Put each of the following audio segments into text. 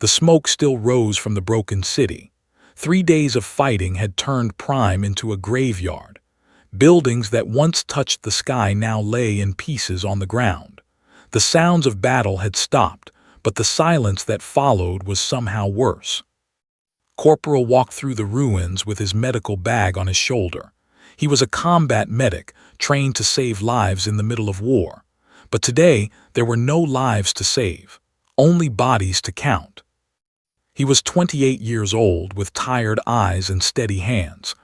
The smoke still rose from the broken city. 3 days of fighting had turned Prime into a graveyard. Buildings that once touched the sky now lay in pieces on the ground. The sounds of battle had stopped, but the silence that followed was somehow worse. Corporal walked through the ruins with his medical bag on his shoulder. He was a combat medic, trained to save lives in the middle of war. But today, there were no lives to save, only bodies to count. He was 28 years old, with tired eyes and steady hands.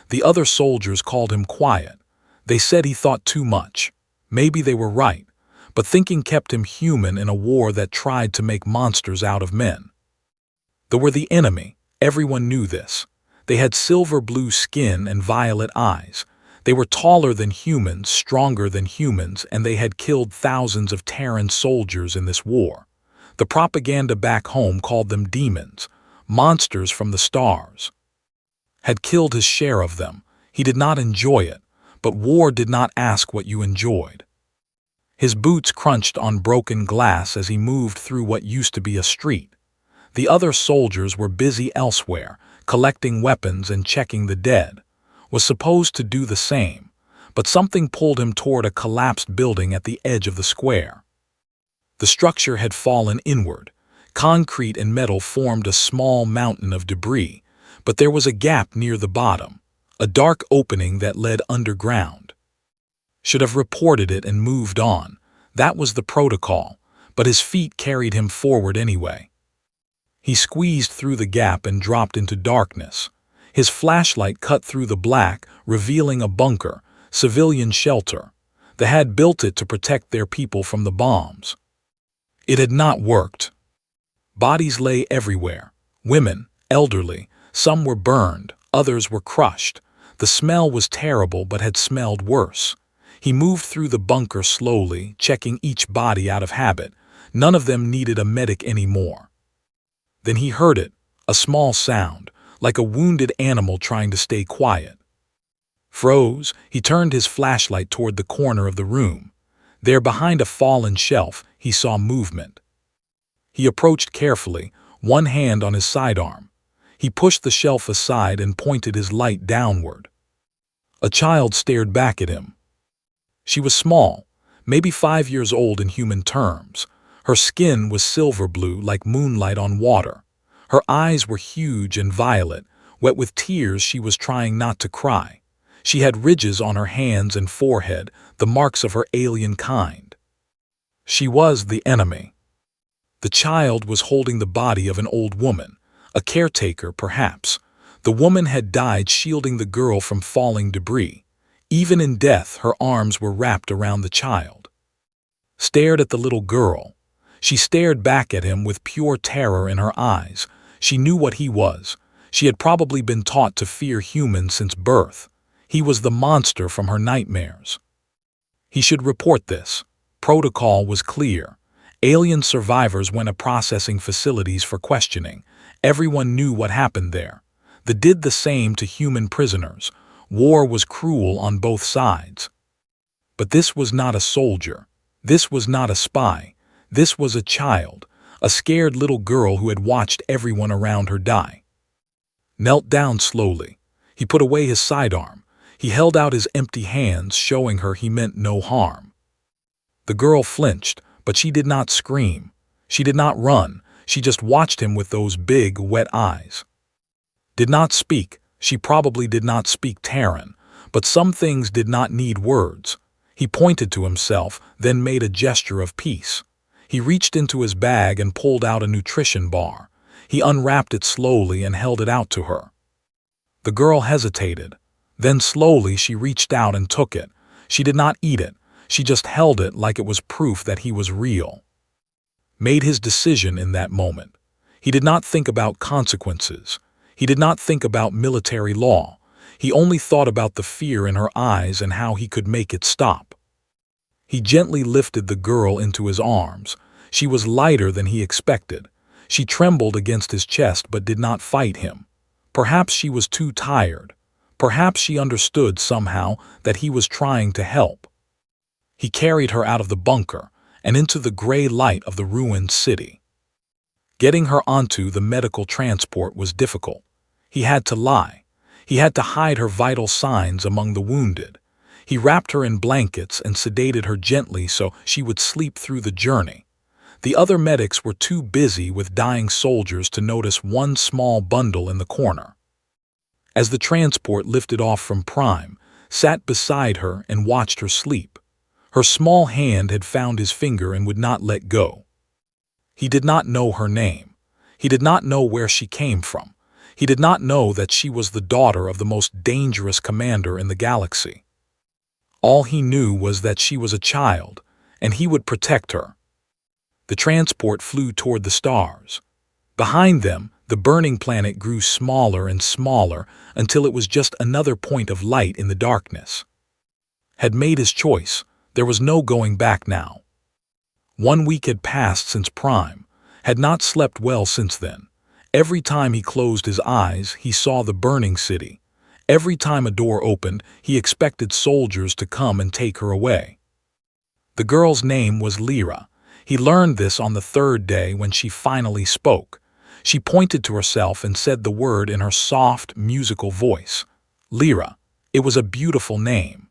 The other soldiers called him quiet. They said he thought too much. Maybe they were right, but thinking kept him human in a war that tried to make monsters out of men. They were the enemy. Everyone knew this. They had silver-blue skin and violet eyes. They were taller than humans, stronger than humans, and they had killed thousands of Terran soldiers in this war. The propaganda back home called them demons, monsters from the stars. Had killed his share of them. He did not enjoy it, but war did not ask what you enjoyed. His boots crunched on broken glass as he moved through what used to be a street. The other soldiers were busy elsewhere, collecting weapons and checking the dead. Was supposed to do the same, but something pulled him toward a collapsed building at the edge of the square. The structure had fallen inward. Concrete and metal formed a small mountain of debris, but there was a gap near the bottom, a dark opening that led underground. Should have reported it and moved on. That was the protocol, but his feet carried him forward anyway. He squeezed through the gap and dropped into darkness. His flashlight cut through the black, revealing a bunker, civilian shelter. They had built it to protect their people from the bombs. It had not worked. Bodies lay everywhere. Women, elderly, some were burned, others were crushed. The smell was terrible but had smelled worse. He moved through the bunker slowly, checking each body out of habit. None of them needed a medic anymore. Then he heard it, a small sound, like a wounded animal trying to stay quiet. Froze, he turned his flashlight toward the corner of the room. There, behind a fallen shelf, he saw movement. He approached carefully, one hand on his sidearm. He pushed the shelf aside and pointed his light downward. A child stared back at him. She was small, maybe 5 years old in human terms. Her skin was silver blue like moonlight on water. Her eyes were huge and violet. Wet with tears, she was trying not to cry. She had ridges on her hands and forehead, the marks of her alien kind. She was the enemy. The child was holding the body of an old woman, a caretaker perhaps. The woman had died shielding the girl from falling debris. Even in death, her arms were wrapped around the child. Stared at the little girl. She stared back at him with pure terror in her eyes. She knew what he was. She had probably been taught to fear humans since birth. He was the monster from her nightmares. He should report this. Protocol was clear. Alien survivors went to processing facilities for questioning. Everyone knew what happened there. They did the same to human prisoners. War was cruel on both sides. But this was not a soldier. This was not a spy. This was a child, a scared little girl who had watched everyone around her die. Knelt down slowly. He put away his sidearm. He held out his empty hands, showing her he meant no harm. The girl flinched, but she did not scream. She did not run. She just watched him with those big, wet eyes. Did not speak. She probably did not speak Terran, but some things did not need words. He pointed to himself, then made a gesture of peace. He reached into his bag and pulled out a nutrition bar. He unwrapped it slowly and held it out to her. The girl hesitated. Then slowly she reached out and took it. She did not eat it. She just held it like it was proof that he was real. Made his decision in that moment. He did not think about consequences. He did not think about military law. He only thought about the fear in her eyes and how he could make it stop. He gently lifted the girl into his arms. She was lighter than he expected. She trembled against his chest but did not fight him. Perhaps she was too tired. Perhaps she understood somehow that he was trying to help. He carried her out of the bunker and into the gray light of the ruined city. Getting her onto the medical transport was difficult. He had to lie. He had to hide her vital signs among the wounded. He wrapped her in blankets and sedated her gently so she would sleep through the journey. The other medics were too busy with dying soldiers to notice one small bundle in the corner. As the transport lifted off from Prime, sat beside her and watched her sleep. Her small hand had found his finger and would not let go. He did not know her name. He did not know where she came from. He did not know that she was the daughter of the most dangerous commander in the galaxy. All he knew was that she was a child, and he would protect her. The transport flew toward the stars. Behind them, the burning planet grew smaller and smaller until it was just another point of light in the darkness. Had made his choice. There was no going back now. 1 week had passed since Prime, had not slept well since then. Every time he closed his eyes, he saw the burning city. Every time a door opened, he expected soldiers to come and take her away. The girl's name was Lyra. He learned this on the third day when she finally spoke. She pointed to herself and said the word in her soft, musical voice. Lyra. It was a beautiful name.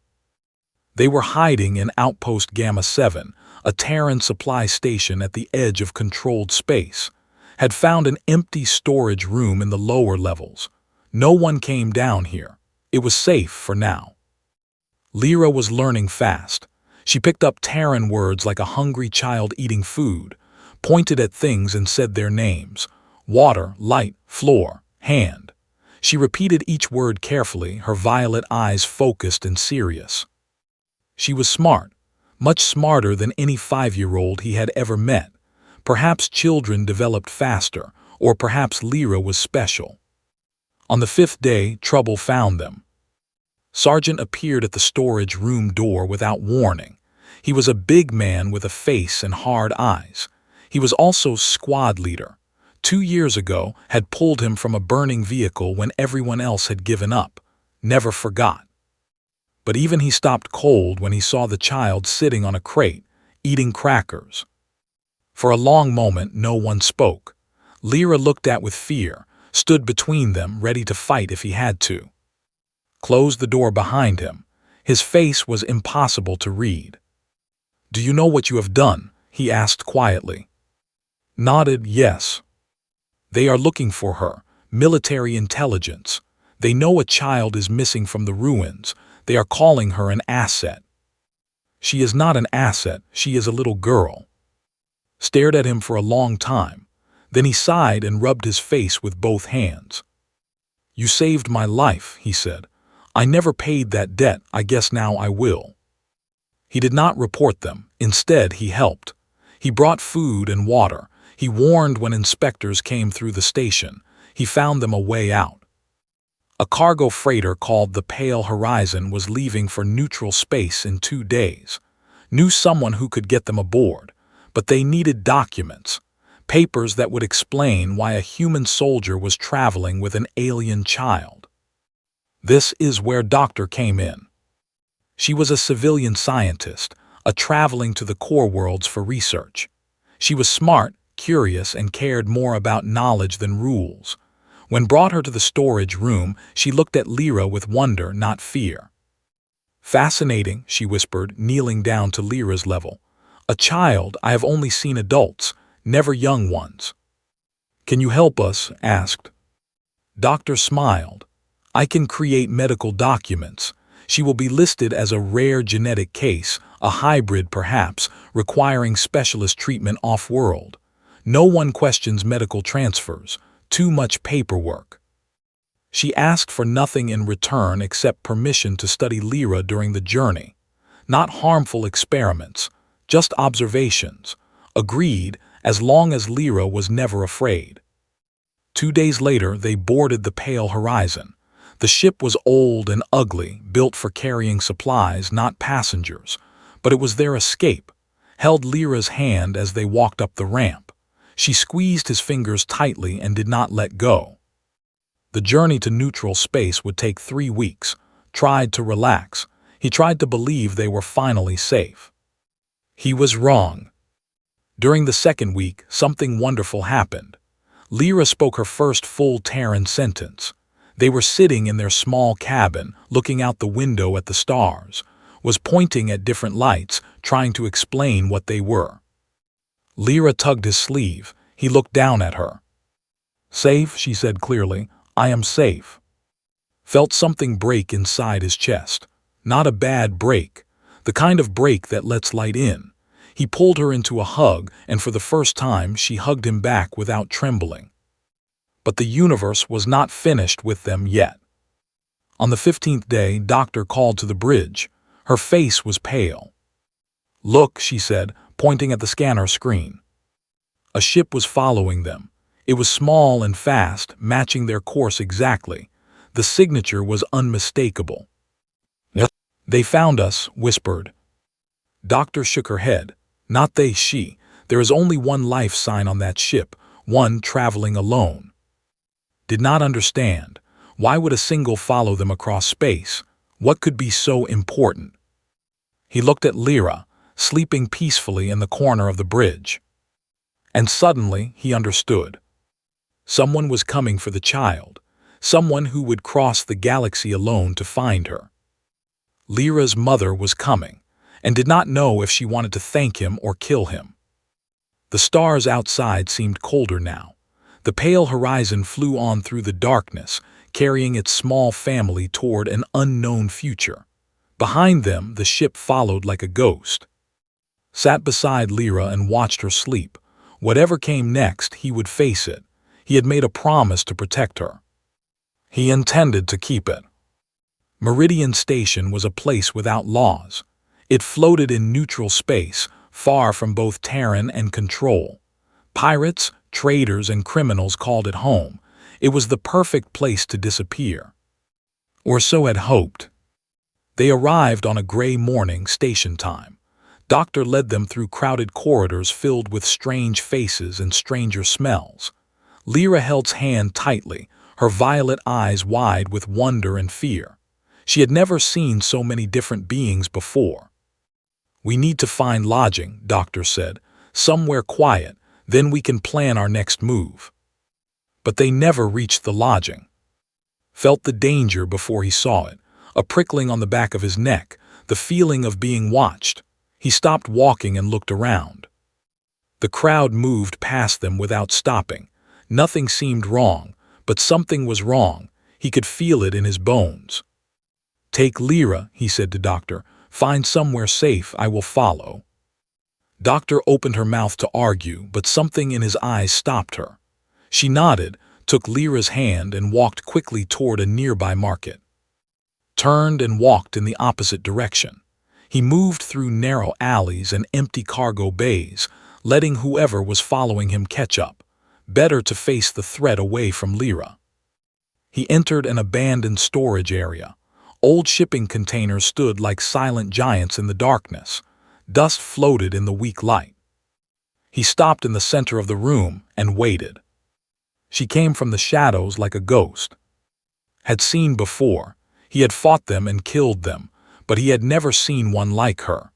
They were hiding in Outpost Gamma 7, a Terran supply station at the edge of controlled space. Had found an empty storage room in the lower levels. No one came down here. It was safe for now. Lyra was learning fast. She picked up Terran words like a hungry child eating food, pointed at things and said their names. Water, light, floor, hand. She repeated each word carefully, her violet eyes focused and serious. She was smart, much smarter than any 5-year-old he had ever met. Perhaps children developed faster, or perhaps Lyra was special. On the 5th day, trouble found them. Sergeant appeared at the storage room door without warning. He was a big man with a face and hard eyes. He was also squad leader. 2 years ago, had pulled him from a burning vehicle when everyone else had given up. Never forgot. But even he stopped cold when he saw the child sitting on a crate, eating crackers. For a long moment, no one spoke. Lyra looked at with fear, stood between them, ready to fight if he had to. Closed the door behind him. His face was impossible to read. "Do you know what you have done?" he asked quietly. Nodded yes. "They are looking for her, military intelligence. They know a child is missing from the ruins. They are calling her an asset." "She is not an asset, she is a little girl." Stared at him for a long time. Then he sighed and rubbed his face with both hands. "You saved my life," he said. "I never paid that debt, I guess now I will." He did not report them. Instead, he helped. He brought food and water. He warned when inspectors came through the station. He found them a way out. A cargo freighter called the Pale Horizon was leaving for neutral space in 2 days. Knew someone who could get them aboard, but they needed documents. Papers that would explain why a human soldier was traveling with an alien child. This is where Doctor came in. She was a civilian scientist, traveling to the core worlds for research. She was smart, curious, and cared more about knowledge than rules. When brought her to the storage room, she looked at Lyra with wonder, not fear. "Fascinating," she whispered, kneeling down to Lyra's level. "A child, I have only seen adults, never young ones." "Can you help us?" asked. Doctor smiled. "I can create medical documents. She will be listed as a rare genetic case, a hybrid perhaps, requiring specialist treatment off-world. No one questions medical transfers. Too much paperwork." She asked for nothing in return except permission to study Lyra during the journey. Not harmful experiments, just observations. Agreed, as long as Lyra was never afraid. 2 days later, they boarded the Pale Horizon. The ship was old and ugly, built for carrying supplies, not passengers. But it was their escape. Held Lyra's hand as they walked up the ramp. She squeezed his fingers tightly and did not let go. The journey to neutral space would take 3 weeks. Tried to relax. He tried to believe they were finally safe. He was wrong. During the 2nd week, something wonderful happened. Lyra spoke her first full Terran sentence. They were sitting in their small cabin, looking out the window at the stars, was pointing at different lights, trying to explain what they were. Lyra tugged his sleeve. He looked down at her. "Safe," she said clearly. "I am safe." Felt something break inside his chest. Not a bad break. The kind of break that lets light in. He pulled her into a hug, and for the first time she hugged him back without trembling. But the universe was not finished with them yet. On the 15th day, Doctor called to the bridge. Her face was pale. "Look," she said, pointing at the scanner screen. A ship was following them. It was small and fast, matching their course exactly. The signature was unmistakable. "Yes." "They found us," whispered. Doctor shook her head. "Not they, she. There is only one life sign on that ship, one traveling alone." Did not understand. Why would a single follow them across space? What could be so important? He looked at Lyra, sleeping peacefully in the corner of the bridge. And suddenly he understood. Someone was coming for the child, someone who would cross the galaxy alone to find her. Lyra's mother was coming, and did not know if she wanted to thank him or kill him. The stars outside seemed colder now. The pale horizon flew on through the darkness, carrying its small family toward an unknown future. Behind them, the ship followed like a ghost. Sat beside Lyra and watched her sleep. Whatever came next, he would face it. He had made a promise to protect her. He intended to keep it. Meridian Station was a place without laws. It floated in neutral space, far from both Terran and control. Pirates, traders, and criminals called it home. It was the perfect place to disappear. Or so had hoped. They arrived on a gray morning, station time. Doctor led them through crowded corridors filled with strange faces and stranger smells. Lyra held his hand tightly, her violet eyes wide with wonder and fear. She had never seen so many different beings before. "We need to find lodging," Doctor said. "Somewhere quiet, then we can plan our next move." But they never reached the lodging. Felt the danger before he saw it, a prickling on the back of his neck, the feeling of being watched. He stopped walking and looked around. The crowd moved past them without stopping. Nothing seemed wrong, but something was wrong. He could feel it in his bones. "Take Lyra," he said to Doctor. "Find somewhere safe, I will follow." Doctor opened her mouth to argue, but something in his eyes stopped her. She nodded, took Lyra's hand and walked quickly toward a nearby market. Turned and walked in the opposite direction. He moved through narrow alleys and empty cargo bays, letting whoever was following him catch up. Better to face the threat away from Lyra. He entered an abandoned storage area. Old shipping containers stood like silent giants in the darkness. Dust floated in the weak light. He stopped in the center of the room and waited. She came from the shadows like a ghost. Had seen before. He had fought them and killed them, but he had never seen one like her.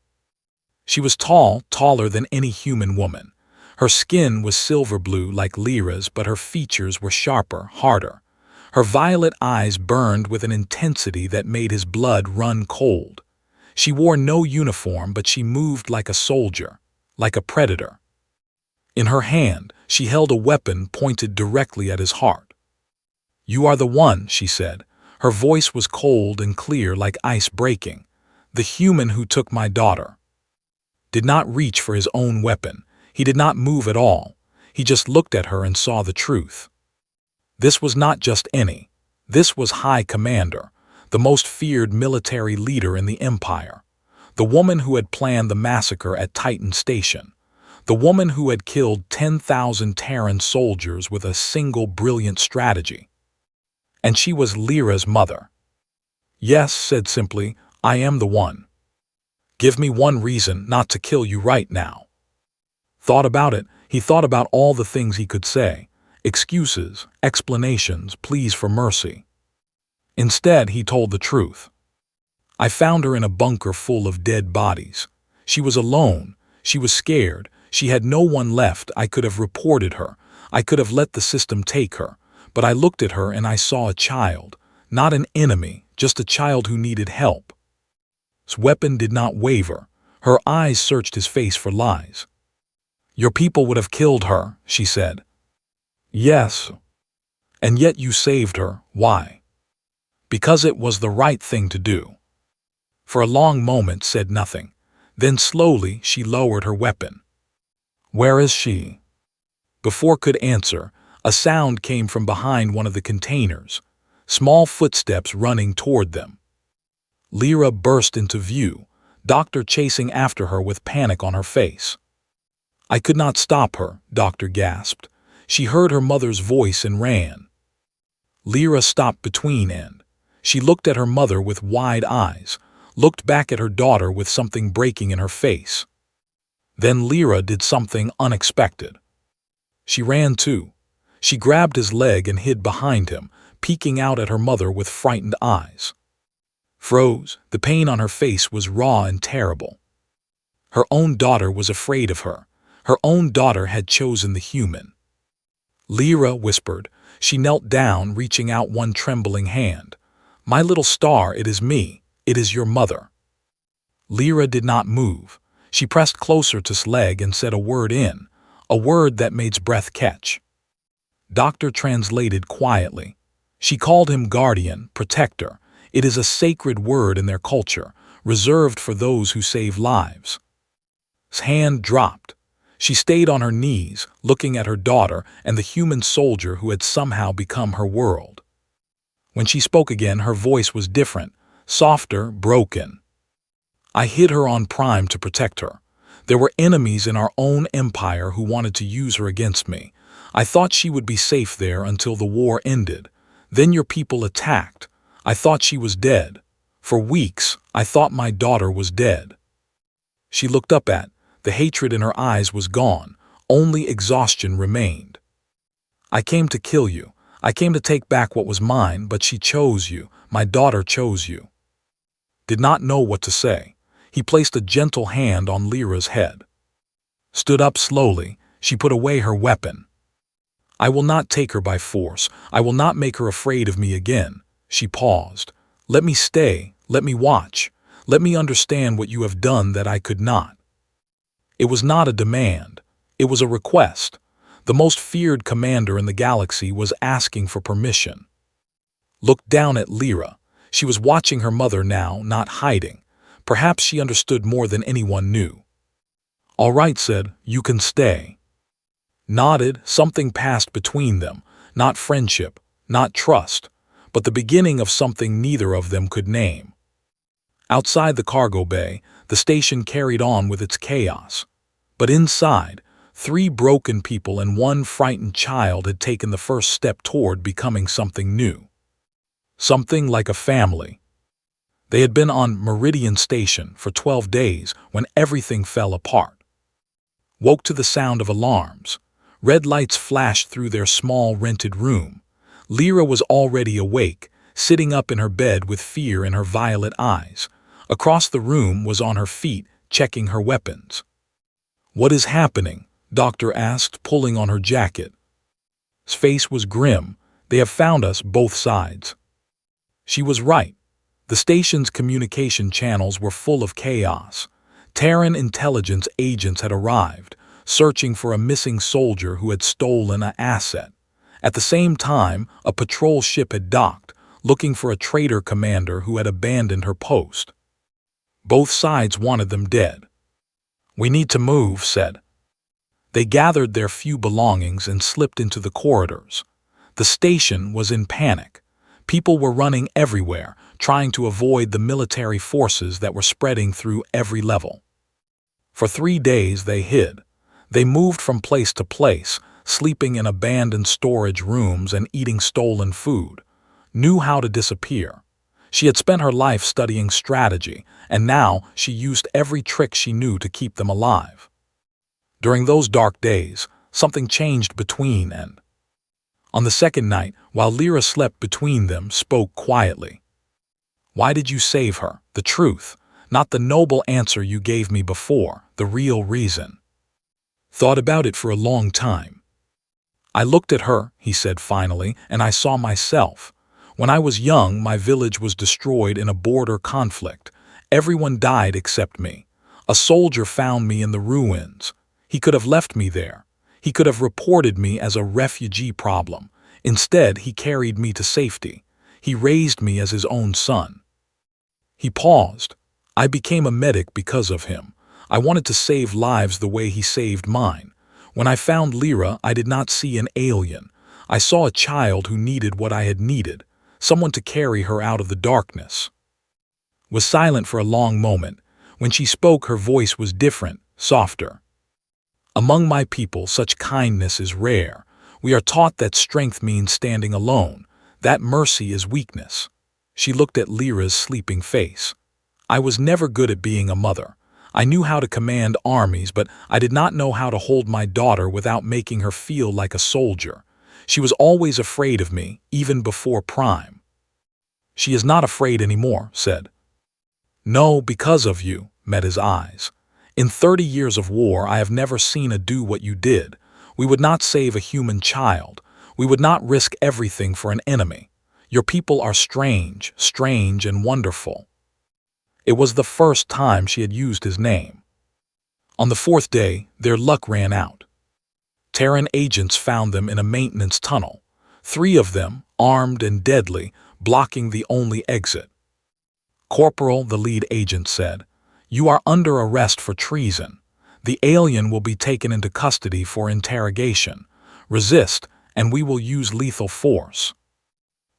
She was tall, taller than any human woman. Her skin was silver blue like Lyra's, but her features were sharper, harder. Her violet eyes burned with an intensity that made his blood run cold. She wore no uniform, but she moved like a soldier, like a predator. In her hand, she held a weapon pointed directly at his heart. "You are the one," she said. Her voice was cold and clear like ice breaking. "The human who took my daughter." Did not reach for his own weapon. He did not move at all. He just looked at her and saw the truth. This was not just any. This was High Commander, the most feared military leader in the Empire. The woman who had planned the massacre at Titan Station. The woman who had killed 10,000 Terran soldiers with a single brilliant strategy. And she was Lyra's mother. "Yes," said simply, "I am the one. Give me one reason not to kill you right now." Thought about it. He thought about all the things he could say. Excuses, explanations, pleas for mercy. Instead, he told the truth. "I found her in a bunker full of dead bodies. She was alone. She was scared. She had no one left. I could have reported her. I could have let the system take her, but I looked at her and I saw a child, not an enemy, just a child who needed help. His weapon did not waver. Her eyes searched his face for lies. Your people would have killed her, she said. Yes. And yet you saved her. Why? Because it was the right thing to do. For a long moment said nothing. Then slowly she lowered her weapon. Where is she? Before could answer, a sound came from behind one of the containers, small footsteps running toward them. Lyra burst into view, Doctor chasing after her with panic on her face. I could not stop her, Doctor gasped. She heard her mother's voice and ran. Lyra stopped between and she looked at her mother with wide eyes, looked back at her daughter with something breaking in her face. Then Lyra did something unexpected. She ran too. She grabbed his leg and hid behind him, peeking out at her mother with frightened eyes. Froze, the pain on her face was raw and terrible. Her own daughter was afraid of her. Her own daughter had chosen the human. Lyra whispered. She knelt down, reaching out one trembling hand. My little star, it is me. It is your mother. Lyra did not move. She pressed closer to his leg and said a word a word that made his breath catch. Doctor translated quietly. She called him guardian, protector. It is a sacred word in their culture, reserved for those who save lives. His hand dropped. She stayed on her knees, looking at her daughter and the human soldier who had somehow become her world. When she spoke again, her voice was different, softer, broken. I hid her on Prime to protect her. There were enemies in our own empire who wanted to use her against me. I thought she would be safe there until the war ended. Then your people attacked. I thought she was dead. For weeks, I thought my daughter was dead. She looked up the hatred in her eyes was gone. Only exhaustion remained. I came to kill you. I came to take back what was mine, but she chose you. My daughter chose you. Did not know what to say. He placed a gentle hand on Lyra's head. Stood up slowly, she put away her weapon. I will not take her by force. I will not make her afraid of me again. She paused. Let me stay. Let me watch. Let me understand what you have done that I could not. It was not a demand. It was a request. The most feared commander in the galaxy was asking for permission. Looked down at Lyra. She was watching her mother now, not hiding. Perhaps she understood more than anyone knew. All right, said, you can stay. Nodded, something passed between them, not friendship, not trust, but the beginning of something neither of them could name. Outside the cargo bay, the station carried on with its chaos. But inside, 3 broken people and 1 frightened child had taken the first step toward becoming something new. Something like a family. They had been on Meridian Station for 12 days when everything fell apart. Woke to the sound of alarms. Red lights flashed through their small rented room. Lyra was already awake, sitting up in her bed with fear in her violet eyes. Across the room was on her feet, checking her weapons. What is happening? Doctor asked, pulling on her jacket. His face was grim. They have found us, both sides. She was right. The station's communication channels were full of chaos. Terran intelligence agents had arrived, searching for a missing soldier who had stolen an asset. At the same time, a patrol ship had docked, looking for a traitor commander who had abandoned her post. Both sides wanted them dead. We need to move, said. They gathered their few belongings and slipped into the corridors. The station was in panic. People were running everywhere, trying to avoid the military forces that were spreading through every level. For 3 days they hid. They moved from place to place, sleeping in abandoned storage rooms and eating stolen food. Knew how to disappear. She had spent her life studying strategy, and now she used every trick she knew to keep them alive. During those dark days, something changed between and. On the second night, while Lyra slept between them, spoke quietly. Why did you save her? The truth, not the noble answer you gave me before, the real reason. Thought about it for a long time. I looked at her, he said finally, and I saw myself. When I was young, my village was destroyed in a border conflict. Everyone died except me. A soldier found me in the ruins. He could have left me there. He could have reported me as a refugee problem. Instead, he carried me to safety. He raised me as his own son. He paused. I became a medic because of him. I wanted to save lives the way he saved mine. When I found Lyra, I did not see an alien. I saw a child who needed what I had needed, someone to carry her out of the darkness. Was silent for a long moment. When she spoke, her voice was different, softer. Among my people, such kindness is rare. We are taught that strength means standing alone, that mercy is weakness. She looked at Lyra's sleeping face. I was never good at being a mother. I knew how to command armies, but I did not know how to hold my daughter without making her feel like a soldier. She was always afraid of me, even before Prime. She is not afraid anymore, said. No, because of you, met his eyes. In 30 years of war, I have never seen a do what you did. We would not save a human child. We would not risk everything for an enemy. Your people are strange, strange and wonderful. It was the first time she had used his name. On the 4th day, their luck ran out. Terran agents found them in a maintenance tunnel, 3 of them, armed and deadly, blocking the only exit. Corporal, the lead agent said, "You are under arrest for treason. The alien will be taken into custody for interrogation. Resist, and we will use lethal force."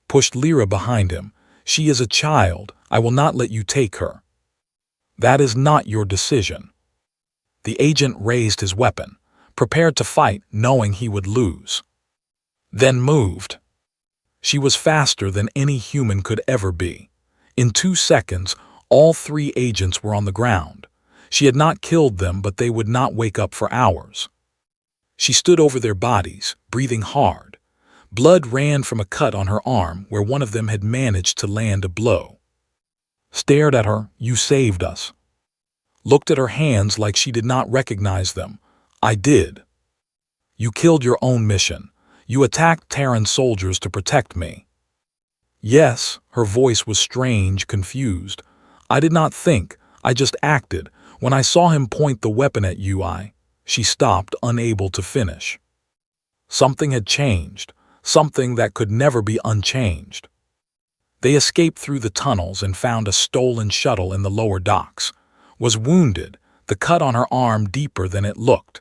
Pushed Lyra behind him. "She is a child. I will not let you take her." "That is not your decision." The agent raised his weapon, prepared to fight, knowing he would lose. Then moved. She was faster than any human could ever be. In 2 seconds, all 3 agents were on the ground. She had not killed them, but they would not wake up for hours. She stood over their bodies, breathing hard. Blood ran from a cut on her arm where one of them had managed to land a blow. Stared at her, "You saved us." Looked at her hands like she did not recognize them. "I did." "You killed your own mission. You attacked Terran soldiers to protect me." "Yes," her voice was strange, confused. "I did not think, I just acted. When I saw him point the weapon at you, She stopped, unable to finish. Something had changed, something that could never be unchanged. They escaped through the tunnels and found a stolen shuttle in the lower docks. Was wounded, the cut on her arm deeper than it looked.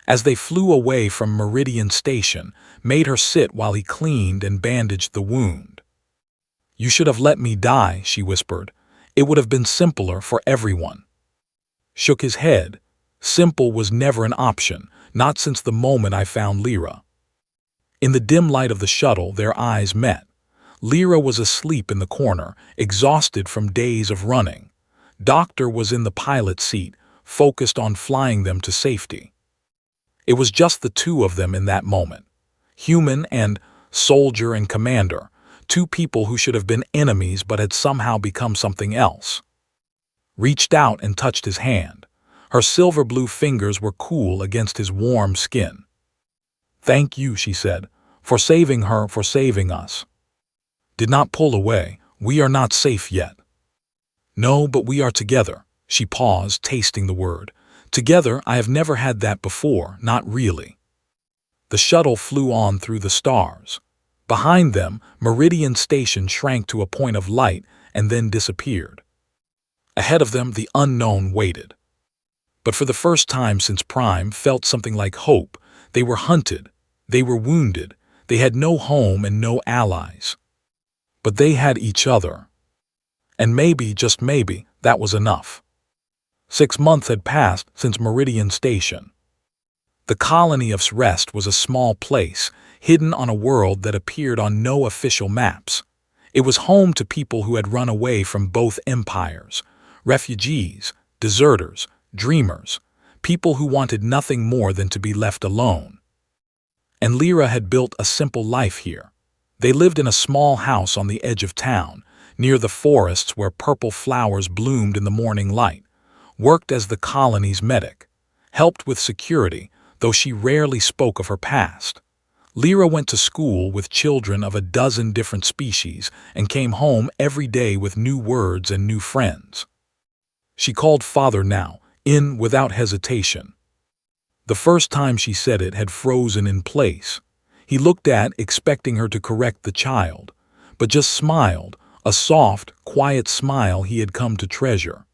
As they flew away from Meridian Station, made her sit while he cleaned and bandaged the wound. "You should have let me die," she whispered. "It would have been simpler for everyone." Shook his head. Simple was never an option, not since the moment I found Lyra. In the dim light of the shuttle, their eyes met. Lyra was asleep in the corner, exhausted from days of running. Doctor was in the pilot seat, focused on flying them to safety. It was just the 2 of them in that moment. Human and soldier and commander, 2 people who should have been enemies but had somehow become something else. Reached out and touched his hand. Her silver-blue fingers were cool against his warm skin. "Thank you," she said, "for saving her, for saving us." Did not pull away. "We are not safe yet." "No, but we are together." She paused, tasting the word. "Together, I have never had that before, not really." The shuttle flew on through the stars. Behind them, Meridian Station shrank to a point of light and then disappeared. Ahead of them, the unknown waited. But for the first time since Prime felt something like hope. They were hunted. They were wounded. They had no home and no allies. But they had each other. And maybe, just maybe, that was enough. 6 months had passed since Meridian Station. The colony of Rest was a small place, hidden on a world that appeared on no official maps. It was home to people who had run away from both empires, refugees, deserters, dreamers, people who wanted nothing more than to be left alone. And Lyra had built a simple life here. They lived in a small house on the edge of town, near the forests where purple flowers bloomed in the morning light, worked as the colony's medic, helped with security, though she rarely spoke of her past. Lyra went to school with children of a dozen different species and came home every day with new words and new friends. She called father now, in without hesitation. The first time she said it had frozen in place. He looked at, expecting her to correct the child, but just smiled, a soft, quiet smile he had come to treasure.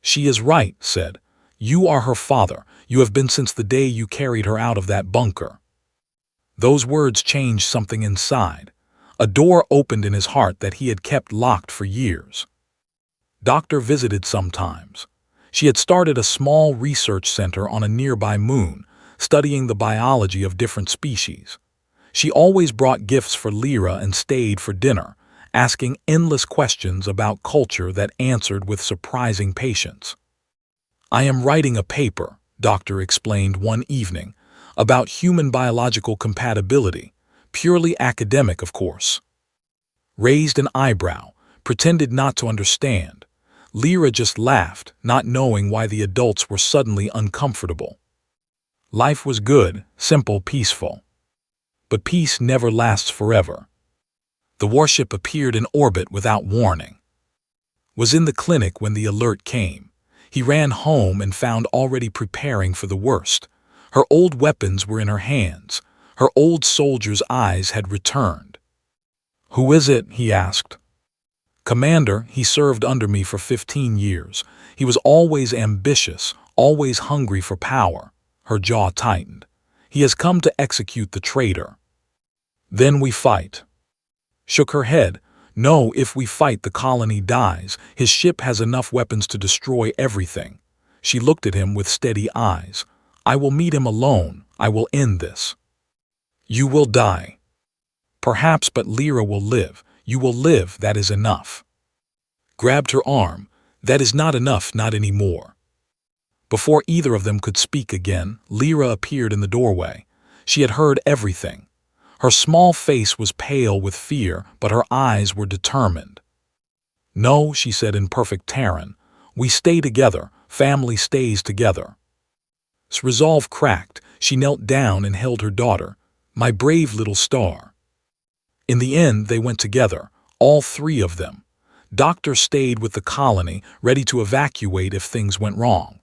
She is right, said. You are her father. You have been since the day you carried her out of that bunker. Those words changed something inside. A door opened in his heart that he had kept locked for years. Doctor visited sometimes. She had started a small research center on a nearby moon, studying the biology of different species. She always brought gifts for Lyra and stayed for dinner, asking endless questions about culture that answered with surprising patience. I am writing a paper, Doctor explained one evening, about human biological compatibility, purely academic, of course. Raised an eyebrow, pretended not to understand. Lyra just laughed, not knowing why the adults were suddenly uncomfortable. Life was good, simple, peaceful. But peace never lasts forever. The warship appeared in orbit without warning. Was in the clinic when the alert came. He ran home and found already preparing for the worst. Her old weapons were in her hands. Her old soldier's eyes had returned. Who is it? He asked. Commander, he served under me for 15 years. He was always ambitious, always hungry for power. Her jaw tightened. He has come to execute the traitor. Then we fight. Shook her head. No, if we fight, the colony dies. His ship has enough weapons to destroy everything. She looked at him with steady eyes. I will meet him alone. I will end this. You will die. Perhaps, but Lyra will live. You will live, that is enough. Grabbed her arm. That is not enough, not anymore. Before either of them could speak again, Lyra appeared in the doorway. She had heard everything. Her small face was pale with fear, but her eyes were determined. No, she said in perfect Terran. We stay together. Family stays together. Resolve cracked. She knelt down and held her daughter. My brave little star. In the end, they went together, all three of them. Doctor stayed with the colony, ready to evacuate if things went wrong.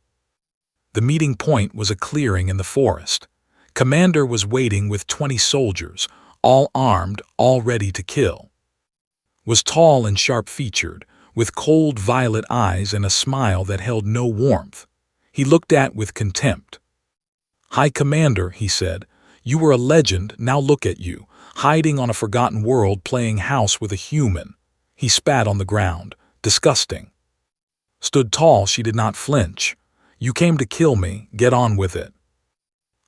The meeting point was a clearing in the forest. Commander was waiting with 20 soldiers, all armed, all ready to kill. Was tall and sharp-featured, with cold violet eyes and a smile that held no warmth. He looked at with contempt. High Commander, he said, you were a legend, now look at you. Hiding on a forgotten world, playing house with a human. He spat on the ground. Disgusting. Stood tall, she did not flinch. You came to kill me, get on with it.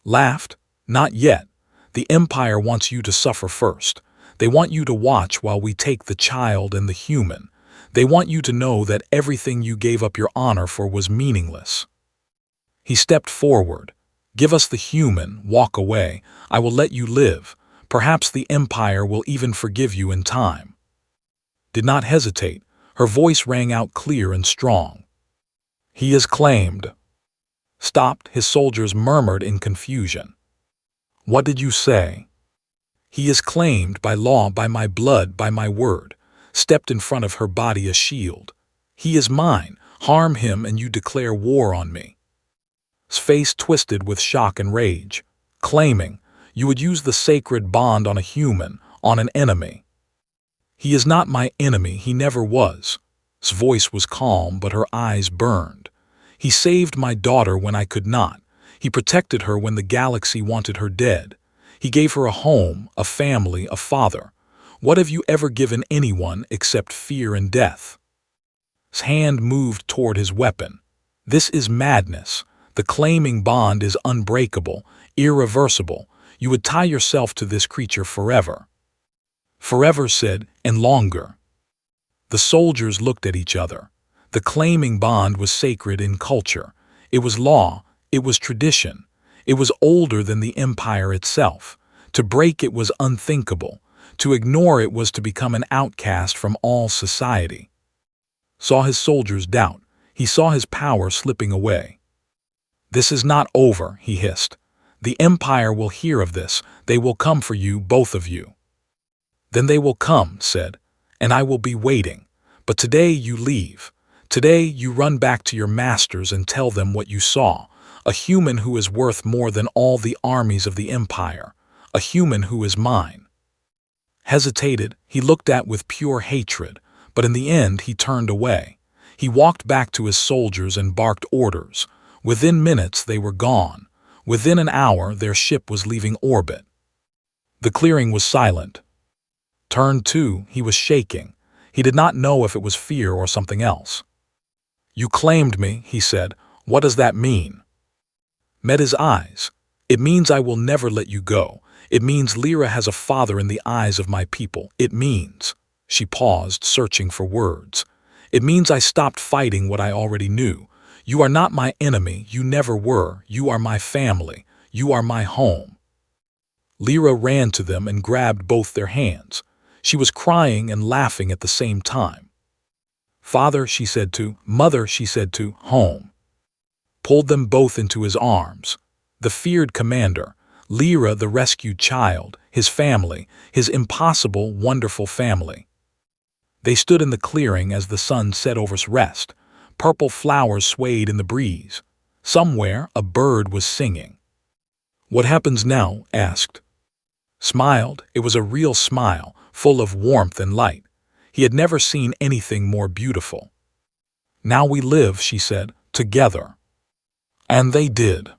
Laughed. Not yet. The Empire wants you to suffer first. They want you to watch while we take the child and the human. They want you to know that everything you gave up your honor for was meaningless. He stepped forward. Give us the human, walk away. I will let you live. Perhaps the Empire will even forgive you in time. Did not hesitate. Her voice rang out clear and strong. He is claimed. Stopped, his soldiers murmured in confusion. What did you say? He is claimed by law, by my blood, by my word. Stepped in front of her body a shield. He is mine. Harm him and you declare war on me. His face twisted with shock and rage. Claiming. You would use the sacred bond on a human, on an enemy. He is not my enemy, he never was. His voice was calm, but her eyes burned. He saved my daughter when I could not. He protected her when the galaxy wanted her dead. He gave her a home, a family, a father. What have you ever given anyone except fear and death? His hand moved toward his weapon. This is madness. The claiming bond is unbreakable, irreversible. You would tie yourself to this creature forever. Forever, said, and longer. The soldiers looked at each other. The claiming bond was sacred in culture. It was law. It was tradition. It was older than the Empire itself. To break it was unthinkable. To ignore it was to become an outcast from all society. Saw his soldiers doubt. He saw his power slipping away. This is not over, he hissed. The Empire will hear of this. They will come for you, both of you." "Then they will come," said, "and I will be waiting. But today you leave. Today you run back to your masters and tell them what you saw. A human who is worth more than all the armies of the Empire. A human who is mine." Hesitated, he looked at with pure hatred, but in the end he turned away. He walked back to his soldiers and barked orders. Within minutes they were gone. Within an hour their ship was leaving orbit. The clearing was silent. Turn 2, he was shaking. He did not know if it was fear or something else. "You claimed me," he said. "What does that mean?" Met his eyes. "It means I will never let you go. It means Lyra has a father in the eyes of my people. It means—" She paused, searching for words. "It means I stopped fighting what I already knew. You are not my enemy. You never were. You are my family. You are my home." Lyra ran to them and grabbed both their hands. She was crying and laughing at the same time. "Father," she said to, "Mother," she said to, "Home." Pulled them both into his arms. The feared commander, Lyra the rescued child, his family, his impossible, wonderful family. They stood in the clearing as the sun set over rest. Purple flowers swayed in the breeze. Somewhere a bird was singing. "What happens now?" asked. Smiled. It was a real smile, full of warmth and light. He had never seen anything more beautiful. "Now we live," she said, "together." And they did.